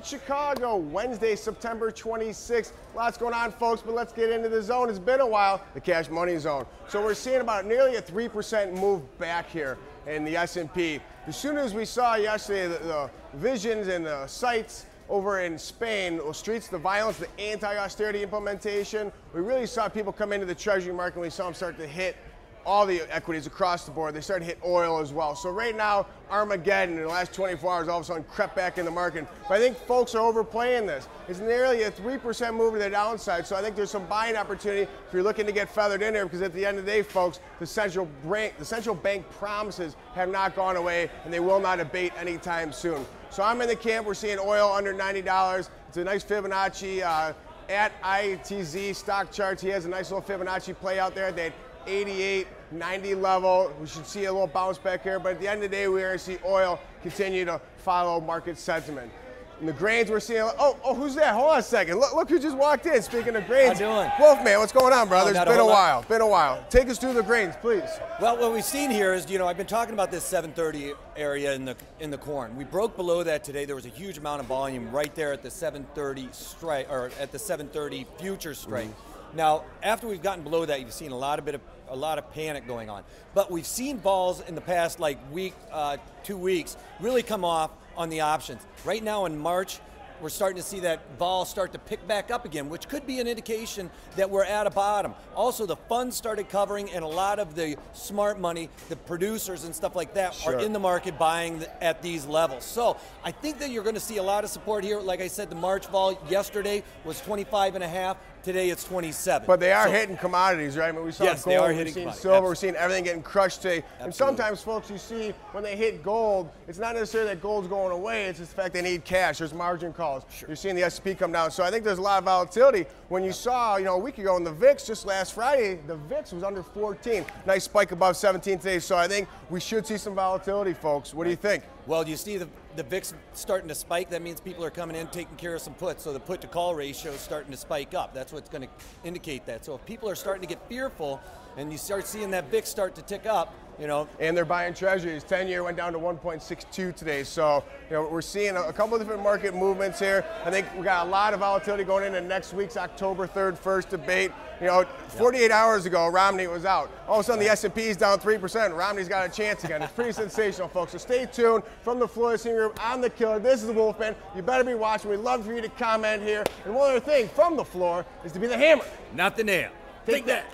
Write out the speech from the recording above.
in Chicago, Wednesday, September 26th. Lots going on, folks, but let's get into the zone. It's been a while, the cash money zone. So we're seeing about nearly a 3% move back here in the S&P. As soon as we saw yesterday the visions and the sites over in Spain, the streets, the violence, the anti-austerity implementation, we really saw people come into the treasury market and we saw them start to hit all the equities across the board. They started to hit oil as well. So right now, Armageddon in the last 24 hours all of a sudden crept back in the market. But I think folks are overplaying this. It's nearly a 3% move to the downside. So I think there's some buying opportunity if you're looking to get feathered in there, because at the end of the day, folks, the central bank promises have not gone away and they will not abate anytime soon. So I'm in the camp. We're seeing oil under $90. It's a nice Fibonacci at ITZ stock charts. He has a nice little Fibonacci play out there. They had 88, 90 level. We should see a little bounce back here, but at the end of the day, we're going to see oil continue to follow market sentiment. In the grains, we're seeing, who's that? Hold on a second. Look who just walked in. Speaking of grains. How you doing? Wolfman, what's going on, brother? Oh, it's been a while. Take us through the grains, please. Well, what we've seen here is, I've been talking about this 730 area in the corn. We broke below that today. There was a huge amount of volume right there at the 730 strike, or at the 730 future strike. Now, after we've gotten below that, you've seen a lot of panic going on. But we've seen balls in the past week, 2 weeks, really come off on the options. Right now in March, we're starting to see that vol start to pick back up again, which could be an indication that we're at a bottom. Also, the funds started covering, and a lot of the smart money, the producers and stuff like that, are in the market buying at these levels. So I think that you're going to see a lot of support here. Like I said, the March vol yesterday was 25.5. Today it's 27. But they are hitting commodities, right? I mean, we saw yes, gold, they are we've hitting seen commodities. silver, Absolutely. we're seeing everything getting crushed today. Absolutely. And sometimes, folks, you see when they hit gold, it's not necessarily that gold's going away, it's just the fact they need cash. There's margin calls. Sure. You're seeing the S&P come down. So I think there's a lot of volatility. When you saw, a week ago in the VIX, just last Friday, the VIX was under 14. Nice spike above 17 today. So I think we should see some volatility, folks. What do you think? Well, you see the VIX starting to spike. That means people are coming in, taking care of some puts. So the put to call ratio is starting to spike up. That's what's going to indicate that. So if people are starting to get fearful and you start seeing that VIX start to tick up, And they're buying treasuries. 10-year went down to 1.62 today. So, we're seeing a couple of different market movements here. I think we got a lot of volatility going into next week's October 3rd first debate. 48 hours ago, Romney was out. All of a sudden, the S&P is down 3%. Romney's got a chance again. It's pretty sensational, folks. So stay tuned. From the Floor Senior Group, I'm the Killer. This is the Wolfman. You better be watching. We'd love for you to comment here. And one other thing from the floor is to be the hammer. not the nail. Take that.